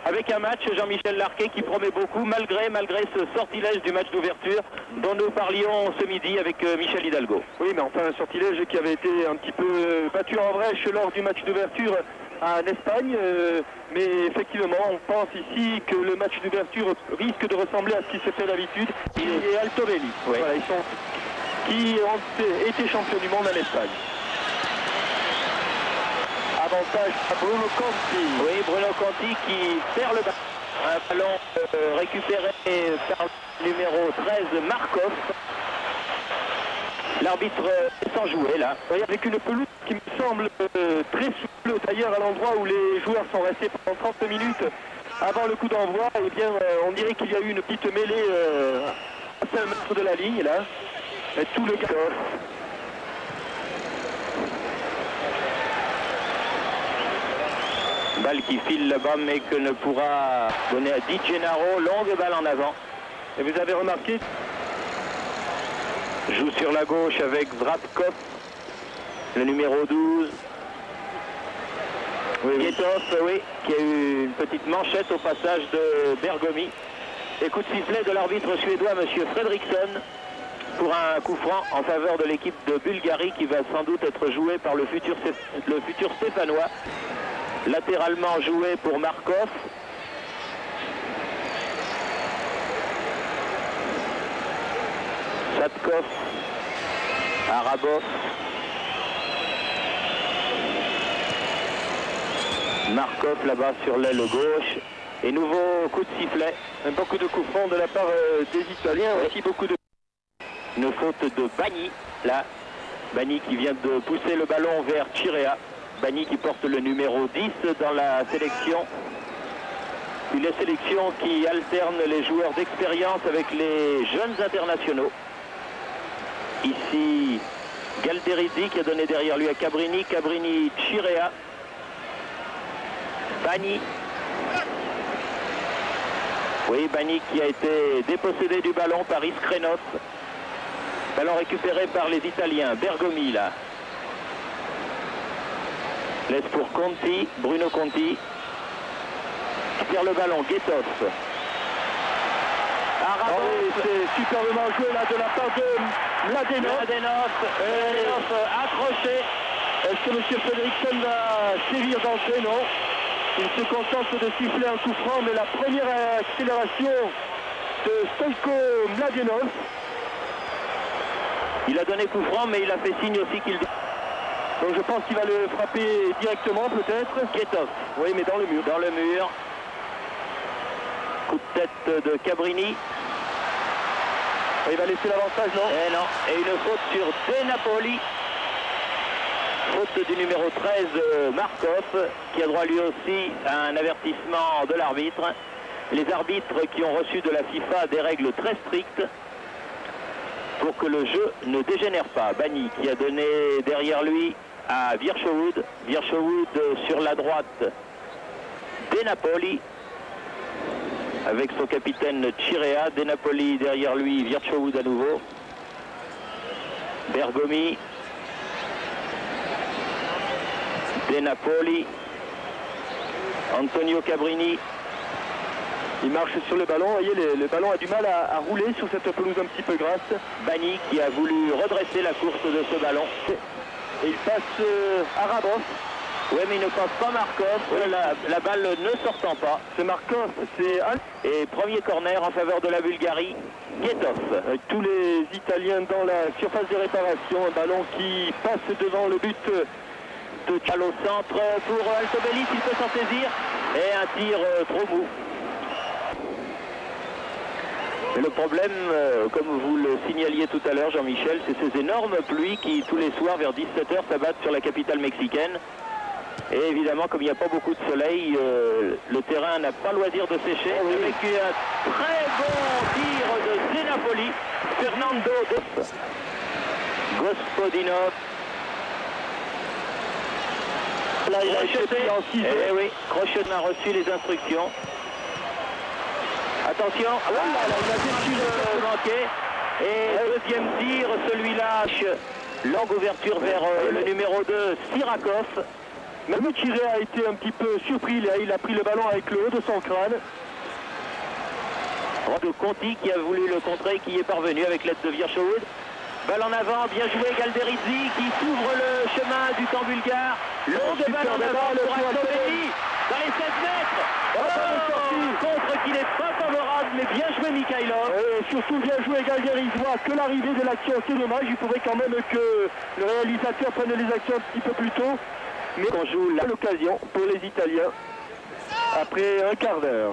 avec un match, Jean-Michel Larquet, qui promet beaucoup, malgré ce sortilège du match d'ouverture dont nous parlions ce midi avec Michel Hidalgo. Oui, mais enfin un sortilège qui avait été un petit peu battu en brèche lors du match d'ouverture en Espagne, mais effectivement on pense ici que le match d'ouverture risque de ressembler à ce qui se fait d'habitude. Et Altobelli, oui. Voilà, qui ont été champions du monde en Espagne. Avantage à Bruno Conti. Oui, Bruno Conti qui perd le ballon. Un ballon récupéré par le numéro 13, Markov. L'arbitre est sans jouer là. Oui, avec une pelouse qui me semble très souple, d'ailleurs à l'endroit où les joueurs sont restés pendant 30 minutes avant le coup d'envoi, eh bien on dirait qu'il y a eu une petite mêlée à 5 mètres de la ligne là. Et tout le gars. Balle qui file là-bas mais que ne pourra donner à Di Gennaro. Longue balle en avant. Et vous avez remarqué, joue sur la gauche avec Vrabkov, le numéro 12. Guetov, oui, qui a eu une petite manchette au passage de Bergomi. Et coup de sifflet de l'arbitre suédois, M. Fredriksson, pour un coup franc en faveur de l'équipe de Bulgarie qui va sans doute être joué par le futur Stéphanois. Latéralement joué pour Markov. Sadkov, Arabov, Markov là-bas sur l'aile gauche. Et nouveau coup de sifflet. beaucoup de coups francs de la part des Italiens, aussi beaucoup de... Une faute de Bagni, là. Bagni qui vient de pousser le ballon vers Chirea. Bagni qui porte le numéro 10 dans la sélection. Une sélection qui alterne les joueurs d'expérience avec les jeunes internationaux. Ici, Galderizzi qui a donné derrière lui à Cabrini. Cabrini, Chirea. Bagni. Oui, Bagni qui a été dépossédé du ballon par Iskrenov. Ballon récupéré par les Italiens. Bergomi là. Laisse pour Conti, Bruno Conti. Qui perd le ballon, Guetov. Ah oui, c'est superbement joué là de la part de Mladenov. Mladenov accroché. Est-ce que M. Fredriksson va sévir d'entrée? Non. Il se contente de siffler un coup franc, mais la première accélération de Stojko Mladenov. Il a donné coup franc, mais il a fait signe aussi qu'il... Donc je pense qu'il va le frapper directement peut-être. Guetov. Oui, mais dans le mur. Dans le mur. Coup de tête de Cabrini. Et il va laisser l'avantage, non? Et non. Et une faute sur De Napoli. Faute du numéro 13, Markov, qui a droit lui aussi à un avertissement de l'arbitre. Les arbitres qui ont reçu de la FIFA des règles très strictes pour que le jeu ne dégénère pas. Bagni qui a donné derrière lui à Virchowood. Virchowood sur la droite. De Napoli avec son capitaine Chirea. De Napoli derrière lui, Virchowood à nouveau. Bergomi. De Napoli. Antonio Cabrini. Il marche sur le ballon, vous voyez, le ballon a du mal à rouler sur cette pelouse un petit peu grasse. Bagni qui a voulu redresser la course de ce ballon. Et il passe Arabov. Oui, mais il ne passe pas Markov, la balle ne sortant pas. C'est Markov, c'est... Et premier corner en faveur de la Bulgarie, Guetov. Avec tous les Italiens dans la surface de réparation, un ballon qui passe devant le but de Balle au centre pour Altobelli, s'il peut s'en saisir. Et un tir trop mou. Mais le problème, comme vous le signaliez tout à l'heure, Jean-Michel, c'est ces énormes pluies qui, tous les soirs, vers 17h, s'abattent sur la capitale mexicaine. Et évidemment, comme il n'y a pas beaucoup de soleil, le terrain n'a pas loisir de sécher. Avec un très bon tir de De Napoli, Fernando Gospodinov. Là, il a Crocheté. Eh oui, Crocheté a reçu les instructions. Attention, il a déçu le manqué. Et deuxième tir, celui-là, longue ouverture vers le numéro 2, Sirakov. Même Tiré a été un petit peu surpris, il a pris le ballon avec le haut de son crâne. De Conti qui a voulu le contrer, qui est parvenu avec l'aide de Virchoud. Balle en avant, bien joué Galderizzi qui s'ouvre le chemin du camp bulgare. Longue balle en avant pour Altobelli dans les 7 mètres. Contre qui n'est pas favorable, mais bien joué Mikhailov. Surtout bien joué Galderizzi. Que l'arrivée de l'action, c'est dommage. Il faudrait quand même que le réalisateur prenne les actions un petit peu plus tôt. Mais on joue l'occasion pour les Italiens après un quart d'heure.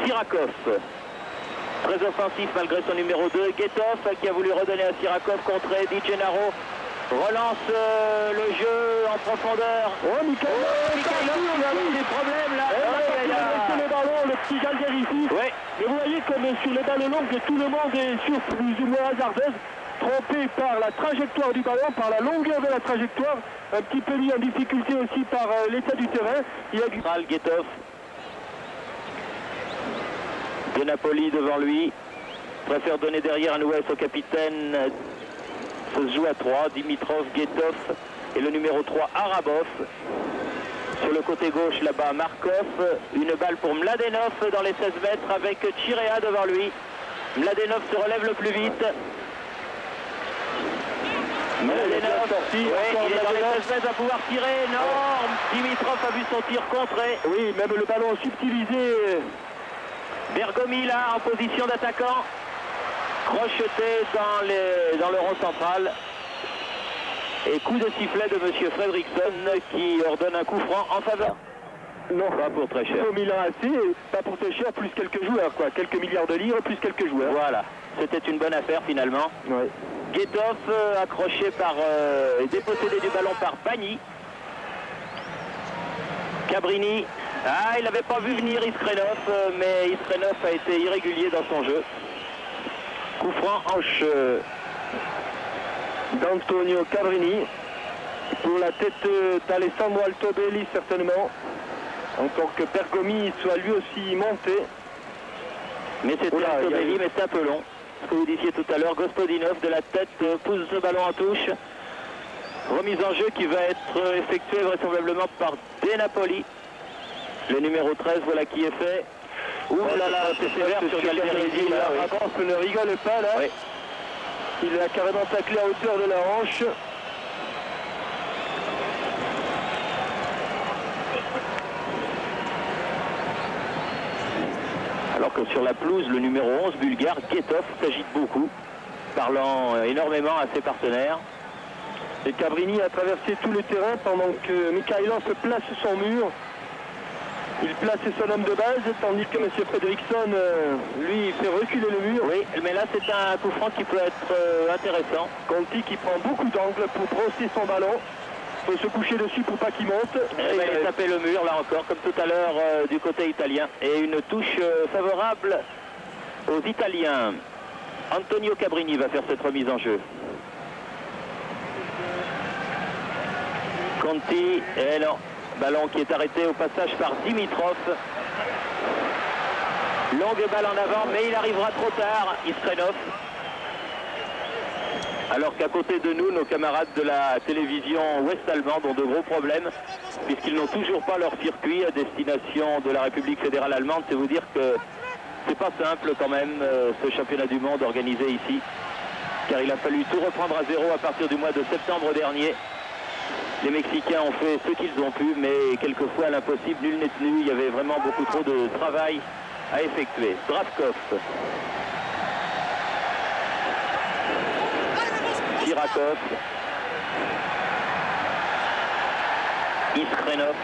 Sirakov. Très offensif malgré son numéro 2, Guetov qui a voulu redonner à Sirakov contre Di Gennaro. Relance le jeu en profondeur. Mikhailov, il a eu des problèmes là. Il a laissé le ballon, le petit Galderizzi. Ouais. Mais vous voyez comme sur les balles longues, tout le monde est sur plus ou moins hasardeuse, trompé par la trajectoire du ballon, par la longueur de la trajectoire, un petit peu mis en difficulté aussi par l'état du terrain. Il y a du... Guetov. De Napoli devant lui, préfère donner derrière un ouest au capitaine. Ça se joue à 3, Dimitrov, Guetov et le numéro 3 Arabov. Sur le côté gauche là-bas Markov, une balle pour Mladenov dans les 16 mètres avec Chirea devant lui. Mladenov se relève le plus vite. Mladenov, il est dans les 16 mètres à pouvoir tirer, non, Dimitrov a vu son tir contré. Oui, même le ballon subtilisé. Bergomi là en position d'attaquant, crocheté dans le rond central. Et coup de sifflet de M. Fredriksson qui ordonne un coup franc en faveur. Non, pas pour très cher. Au Milan AC, pas pour très cher, plus quelques joueurs, quoi. Quelques milliards de livres, plus quelques joueurs. Voilà, c'était une bonne affaire finalement. Ouais. Guetov accroché par, dépossédé du ballon par Bagny. Cabrini. Il n'avait pas vu venir Iskrenov, mais Iskrenov a été irrégulier dans son jeu. Coup franc hanche d'Antonio Cabrini pour la tête d'Alessandro Altobelli certainement, en tant que Bergomi soit lui aussi monté. Mais c'était Altobelli, mais c'est un peu long. Ce que vous disiez tout à l'heure, Gospodinov de la tête pousse ce ballon en touche. Remise en jeu qui va être effectuée vraisemblablement par De Napoli. Le numéro 13, voilà qui est fait. Ouh là là, c'est sévère sur Galderizzi. Avance ne rigole pas là. Oui. Il a carrément taclé à hauteur de la hanche. Alors que sur la pelouse, le numéro 11 bulgare, Guetov, s'agite beaucoup, parlant énormément à ses partenaires. Et Cabrini a traversé tout le terrain pendant que Mikhailov place son mur. Il place son homme de base, tandis que M. Fredriksson, lui, fait reculer le mur. Oui, mais là c'est un coup franc qui peut être intéressant. Conti qui prend beaucoup d'angles pour brosser son ballon. Il faut se coucher dessus pour pas qu'il monte. Il va aller taper le mur, là encore, comme tout à l'heure du côté italien. Et une touche favorable aux Italiens. Antonio Cabrini va faire cette remise en jeu. Conti, et non. Ballon qui est arrêté au passage par Dimitrov. Longue balle en avant, mais il arrivera trop tard, Iskrenov. Alors qu'à côté de nous, nos camarades de la télévision ouest-allemande ont de gros problèmes, puisqu'ils n'ont toujours pas leur circuit à destination de la République fédérale allemande. C'est vous dire que c'est pas simple quand même, ce championnat du monde organisé ici, car il a fallu tout reprendre à zéro à partir du mois de septembre dernier. Les Mexicains ont fait ce qu'ils ont pu, mais quelquefois à l'impossible, nul n'est tenu. Il y avait vraiment beaucoup trop de travail à effectuer. Zdravkov. Sirakov. Iskrenov.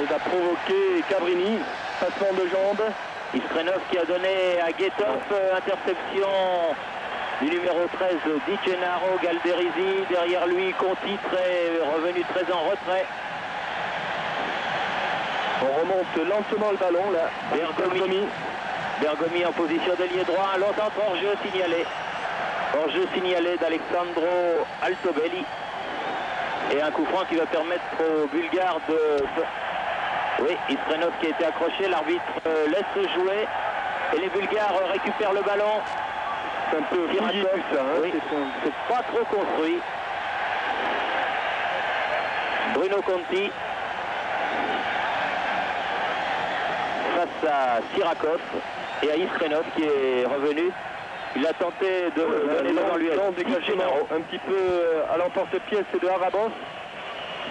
Il va provoquer Cabrini. Passement de jambes. Iskrenov qui a donné à Guetov interception du numéro 13, Di Gennaro, Galderizzi, derrière lui Conti, revenu très en retrait. On remonte lentement le ballon là. Bergomi en position d'ailier droit, longtemps hors-jeu signalé. Hors-jeu signalé d'Alessandro Altobelli. Et un coup franc qui va permettre aux Bulgares de... Oui, Iskrenov qui a été accroché, l'arbitre laisse jouer. Et les Bulgares récupèrent le ballon. C'est un peu fouillé tout ça, hein. Oui, c'est pas trop construit. Bruno Conti face à Sirakov et à Iskrenov qui est revenu. Il a tenté de donner devant lui à dégagement un petit peu à l'emporte-pièce de Arabos.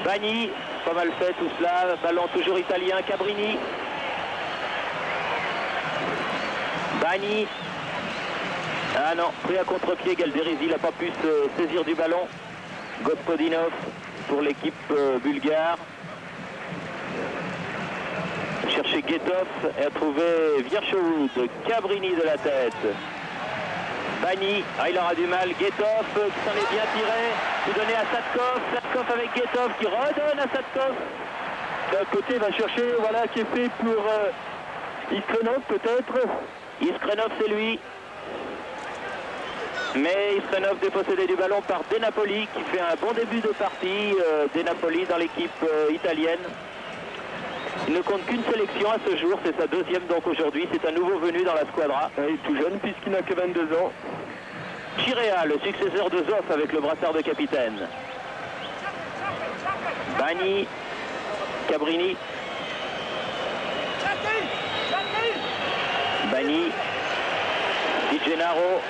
Bagni, pas mal fait tout cela, ballon toujours italien, Cabrini. Bagni. Ah non, pris à contre-pied, Galderisi n'a pas pu se saisir du ballon. Gospodinov pour l'équipe bulgare. Chercher Guetov et a trouvé Virchowood, Cabrini de la tête. Bagni, il aura du mal, Guetov qui s'en est bien tiré, vous donnez à Sadkov, Sadkov avec Guetov qui redonne à Sadkov. D'un côté, il va chercher, voilà, qui est fait pour Iskrenov peut-être. Iskrenov c'est lui. Mais Iskrenov dépossédé du ballon par De Napoli qui fait un bon début de partie. De Napoli dans l'équipe italienne. Il ne compte qu'une sélection à ce jour, c'est sa deuxième donc aujourd'hui, c'est un nouveau venu dans la squadra. Il est tout jeune puisqu'il n'a que 22 ans. Chirea, le successeur de Zoff avec le brassard de capitaine. Bagni, Cabrini. Bagni, Di Gennaro.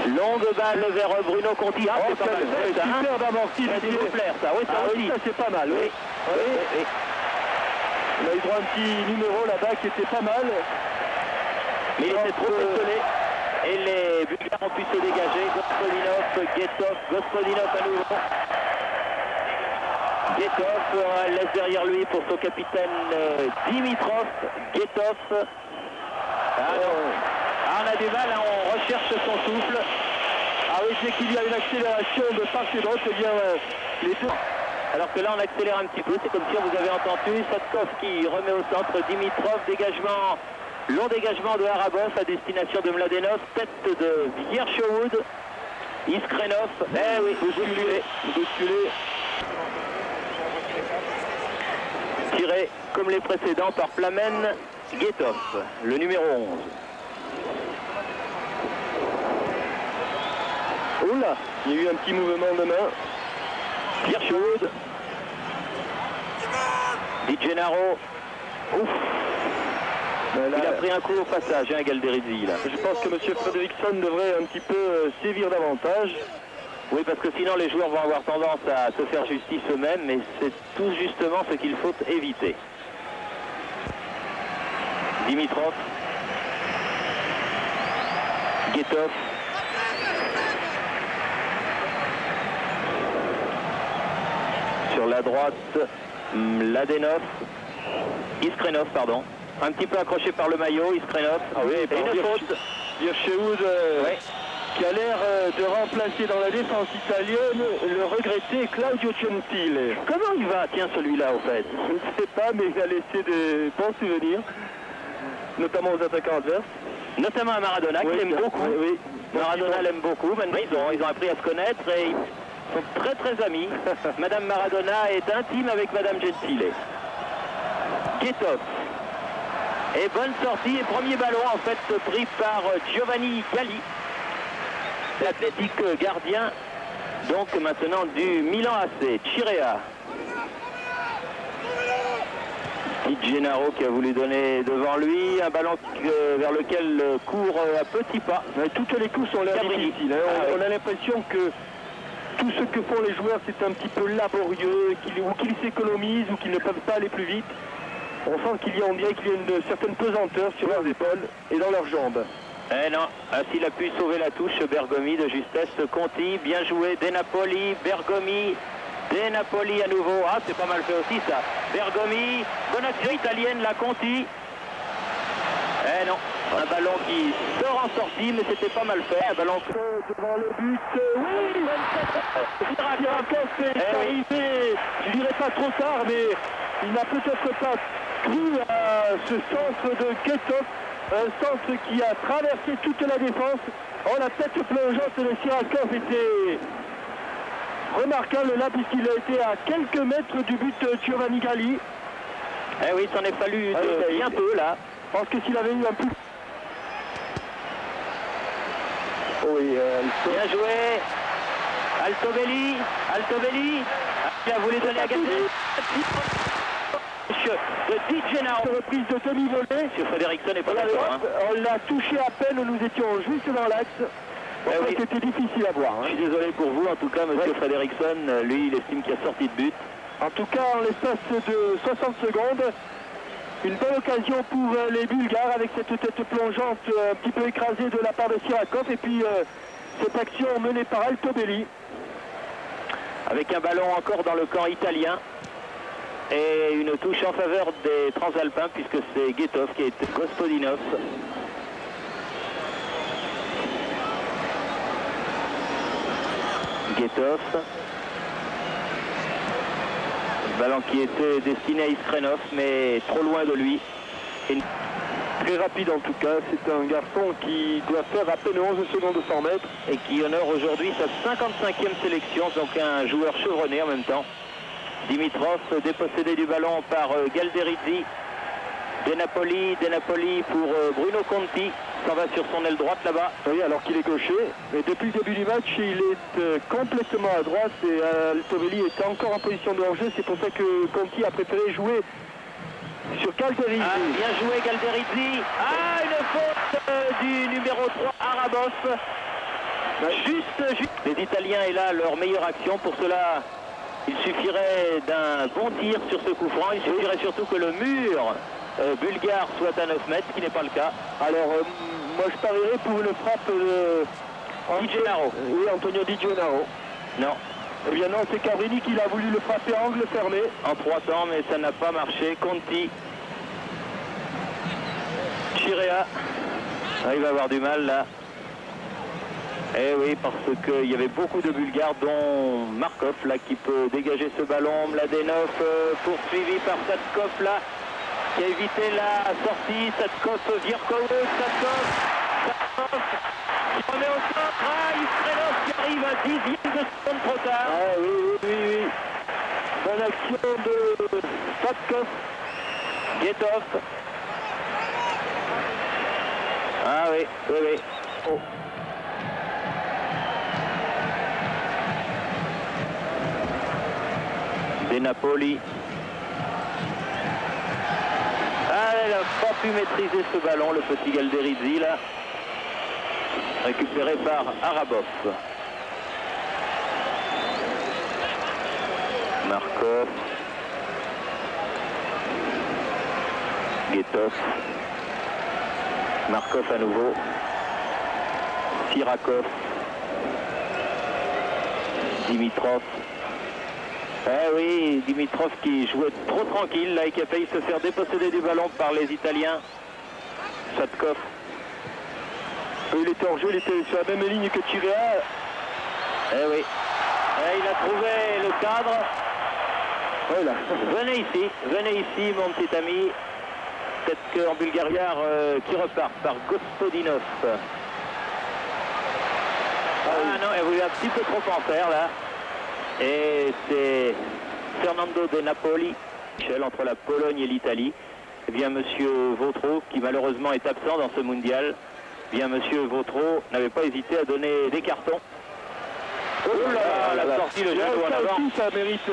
Longue balle vers Bruno Conti. Ah, c'est pas mal. Superbe amorti. Ça vous plaire, ça. Oui, ça aussi. Ça c'est pas mal. Oui. Oui. Il a eu droit à un petit numéro là-bas qui était pas mal. Mais il était trop étonné. Et les Bulgares ont pu se dégager. Gospodinov, Guetov, Gospodinov à nouveau. Guetov laisse derrière lui pour son capitaine Dimitrov. Guetov. Ah non. On a du mal, hein, on recherche son souffle. Ah oui, c'est qu'il y a une accélération de part et d'autre, eh bien les deux. Alors que là on accélère un petit peu, c'est comme si on vous avait entendu. Sadkov qui remet au centre Dimitrov, dégagement, long dégagement de Arabos à destination de Mladenov, tête de Virchowood, Iskrenov, oui, bousculé. Tiré comme les précédents par Plamen Guetov, le numéro 11. Oula, il y a eu un petit mouvement de main. Virchowood. Di Gennaro. Ouf. Il a pris un coup au passage, hein, Galderisi, là. Je pense que M. Fredriksson devrait un petit peu sévir davantage. Oui, parce que sinon les joueurs vont avoir tendance à se faire justice eux-mêmes, mais c'est tout justement ce qu'il faut éviter. Dimitrov. Guetov. Sur la droite, Mladenov. Iskrenov, pardon. Un petit peu accroché par le maillot, Iskrenov. Ah oui, et une faute. Virchowood qui a l'air de remplacer dans la défense italienne le regretté Claudio Gentile. Comment il va, tiens, celui-là, au fait? Je ne sais pas, mais il a laissé de bons souvenirs, notamment aux attaquants adverses. Notamment à Maradona, qui l'aime beaucoup. Oui. Maradona l'aime beaucoup. Maintenant, ils ont appris à se connaître et ils sont très très amis. Madame Maradona est intime avec Madame Gentile. Guetov. Et bonne sortie et premier ballon en fait pris par Giovanni Galli. L'athlétique gardien donc maintenant du Milan AC. Chirea. Di Gennaro qui a voulu donner devant lui un ballon vers lequel court à petits pas. Toutes les courses ont l'air difficiles. On a l'impression que tout ce que font les joueurs c'est un petit peu laborieux, ou qu'ils s'économisent ou qu'ils ne peuvent pas aller plus vite. On sent on dirait qu'il y a une certaine pesanteur sur leurs épaules et dans leurs jambes. Eh non, s'il a pu sauver la touche, Bergomi de justesse, Conti, bien joué, De Napoli, Bergomi, De Napoli à nouveau, c'est pas mal fait aussi ça. Bergomi, bonne action italienne, la Conti. Eh non, un ballon qui sort en sortie, mais c'était pas mal fait, un ballon... Devant le but, oui, Sirakov est arrivé, je dirais pas trop tard, mais il n'a peut-être pas cru à ce centre de Guetov, un centre qui a traversé toute la défense. La tête plongeante de Sirakov était remarquable là, puisqu'il a été à quelques mètres du but de Giovanni Galli. Eh oui, il s'en est fallu bien peu là. Je pense que s'il avait eu un peu... Bien joué. Altobelli. Il a voulu donner à Galderizzi. De Di Gennaro. Reprise de demi-volée. Monsieur Fredriksson n'est pas d'accord. Hein. On l'a touché à peine, nous étions juste dans l'axe. Oui. C'était difficile à voir. Hein. Je suis désolé pour vous, en tout cas, monsieur Fredriksson, lui, il estime qu'il y a sortie de but. En tout cas, en l'espace de 60 secondes, une bonne occasion pour les Bulgares avec cette tête plongeante un petit peu écrasée de la part de Sirakov. Et puis cette action menée par Altobelli. Avec un ballon encore dans le camp italien. Et une touche en faveur des Transalpins puisque c'est Guetov qui est Gospodinov. Guetov. Le ballon qui était destiné à Iskrenov mais trop loin de lui. Et... Très rapide en tout cas, c'est un garçon qui doit faire à peine 11 secondes de 100 mètres. Et qui honore aujourd'hui sa 55e sélection, donc un joueur chevronné en même temps. Dimitrov dépossédé du ballon par Galderizzi. De Napoli pour Bruno Conti. S'en va sur son aile droite là-bas. Oui, alors qu'il est gaucher. Mais depuis le début du match, il est complètement à droite et Altobelli est encore en position de hors-jeu. C'est pour ça que Conti a préféré jouer sur Galderizzi. Ah, bien joué Galderizzi. Ah, une faute du numéro 3, Arabov. Juste. Les Italiens est là leur meilleure action. Pour cela, il suffirait d'un bon tir sur ce coup franc. Il suffirait surtout que le mur bulgare soit à 9 mètres, ce qui n'est pas le cas. Alors, moi je parierais pour une frappe de Di Gennaro. Oui, Antonio Di Gennaro. Non. Eh bien non, c'est Cabrini qui a voulu le frapper à angle fermé. En 3 temps, mais ça n'a pas marché. Conti. Chirea. Ah, il va avoir du mal là. Eh oui, parce qu'il y avait beaucoup de Bulgares, dont Markov là, qui peut dégager ce ballon. Mladenov poursuivi par Sadkov là, qui a évité la sortie. Sadkov, Virkov, Sadkov qui remet au centre. Ah, Iskrenov qui arrive à 10e de seconde trop tard. Ah oui. Bonne action de Sadkov. Guetov. Ah oui. Oh. De Napoli. Ah, il n'a pas pu maîtriser ce ballon, le petit Galderizzi là. Récupéré par Arabov. Markov. Guetov. Markov à nouveau. Sirakov. Dimitrov. Eh oui, Dimitrov qui jouait trop tranquille là et qui a failli se faire déposséder du ballon par les Italiens. Sadkov. Il était hors jeu, il était sur la même ligne que Chirea. Eh oui. Et il a trouvé le cadre. Voilà. Venez ici mon petit ami. Peut-être qu'en Bulgaria qui repart par Gospodinov. Ah non, elle voulait un petit peu trop en faire là. Et c'est Fernando De Napoli, entre la Pologne et l'Italie. Eh bien, monsieur Vautreau, qui malheureusement est absent dans ce mondial, eh bien, monsieur Vautreau n'avait pas hésité à donner des cartons. Oh là, la sortie de Jadot en avant. Ça mérite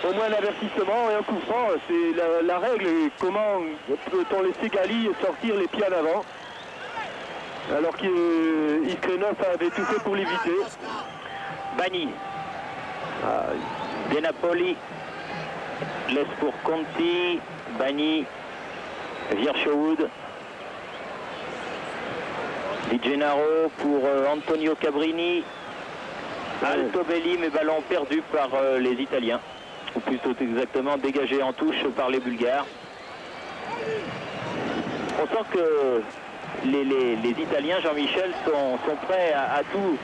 au moins un avertissement et un coup franc. C'est la règle. Comment peut-on laisser Gali sortir les pieds en avant alors qu'Iskrenov avait tout fait pour l'éviter. Bani. De Napoli laisse pour Conti. Bani. Virchowood. Di Gennaro pour Antonio Cabrini. Altobelli, mais ballon perdu par les Italiens. Ou plutôt exactement dégagé en touche par les Bulgares. On sent que les Italiens, Jean-Michel, sont prêts à tout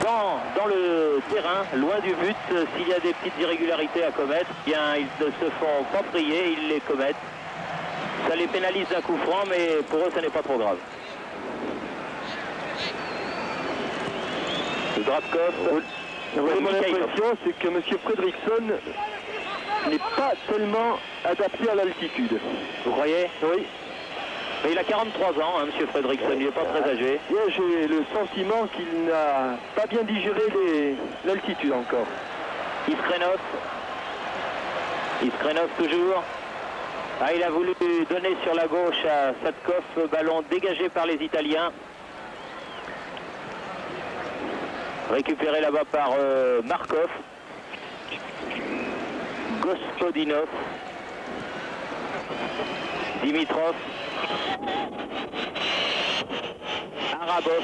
dans le terrain, loin du but. S'il y a des petites irrégularités à commettre, eh bien ils ne se font pas prier, ils les commettent. Ça les pénalise d'un coup franc, mais pour eux, ça n'est pas trop grave. Zdravkov. Mon impression, c'est que M. Fredriksson n'est pas tellement adapté à l'altitude. Vous croyez? Oui. Mais il a 43 ans, hein, M. Fredriksson, il n'est pas très âgé. J'ai le sentiment qu'il n'a pas bien digéré l'altitude encore. Iskrenov. Iskrenov toujours. Ah, il a voulu donner sur la gauche à Sadkov, ballon dégagé par les Italiens. Récupéré là-bas par Markov. Gospodinov. Dimitrov. Arabov.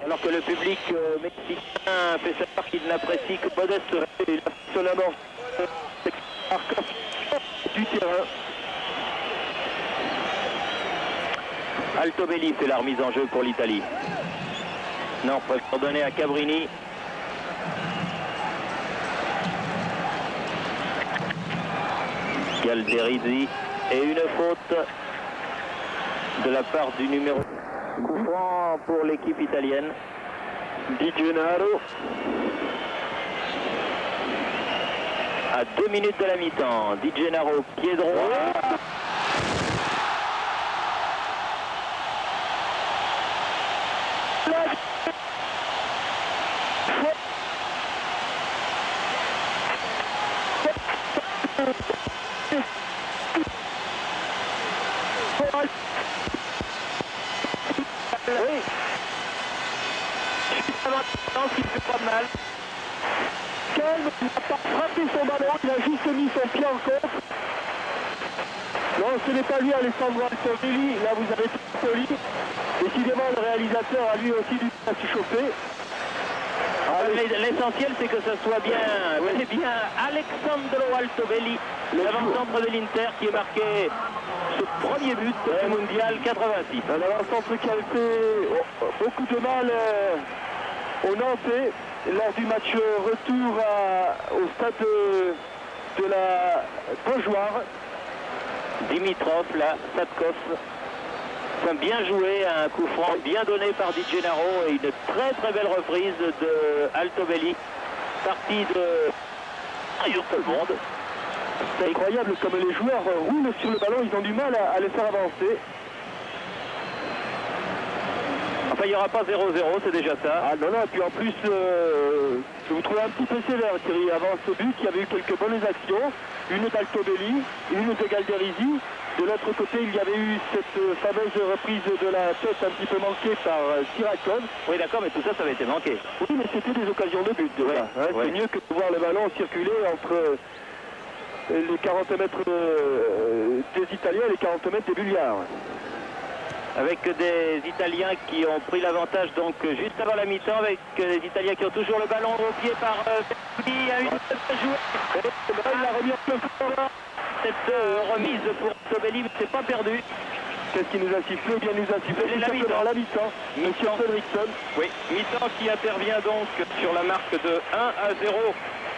Alors que le public mexicain fait savoir qu'il n'apprécie que modeste Sur la mort du terrain. Altobelli fait la remise en jeu pour l'Italie. Non, préfère donner à Cabrini. Galderizzi et une faute de la part du numéro. Coup franc pour l'équipe italienne. Di Gennaro. À 2 minutes de la mi-temps, Di Gennaro, pied droit. Oui. Il fait pas mal. Calme, il n'a pas frappé son ballon, il a juste mis son pied en contre. Non, ce n'est pas lui, Alessandro Altobelli. Là, vous avez tout poli. Décidément, le réalisateur a lui aussi du mal à s'échauffer. L'essentiel, c'est que ce soit bien, bien Alessandro Altobelli, l'avant-centre de l'Inter, qui est marqué ce premier but du mondial 86. Un avant-centre qui a fait beaucoup de mal aux Nantais lors du match retour au stade de la Beaujoire. Dimitrov, là, Sadkov. Bien joué, un coup franc bien donné par Di Gennaro et une très belle reprise de Altobelli. Partie de tout le monde. C'est incroyable comme les joueurs roulent sur le ballon, ils ont du mal à le faire avancer. Enfin, il n'y aura pas 0-0, c'est déjà ça. Ah non, non, et puis en plus, je vous trouvais un petit peu sévère, Thierry. Avant ce but, il y avait eu quelques bonnes actions. Une d'Altobelli, une de Galderizzi. De l'autre côté, il y avait eu cette fameuse reprise de la tête un petit peu manquée par Sirakov. Oui, d'accord, mais tout ça, ça avait été manqué. Oui, mais c'était des occasions de but. Voilà, hein, ouais. C'est mieux que de voir le ballon circuler entre les 40 mètres des Italiens et les 40 mètres des Bulgares. Avec des Italiens qui ont pris l'avantage donc juste avant la mi-temps, avec des Italiens qui ont toujours le ballon au pied par Bertolli, à une joueur. Il a remis un peu fort. Cette remise pour Altobelli, mais c'est pas perdu. Qu'est-ce qui nous a sifflé? Eh bien, il nous a sifflé la mi-temps. La mi-temps. Monsieur Fredrickson. Oui, mi-temps qui intervient donc sur la marque de 1-0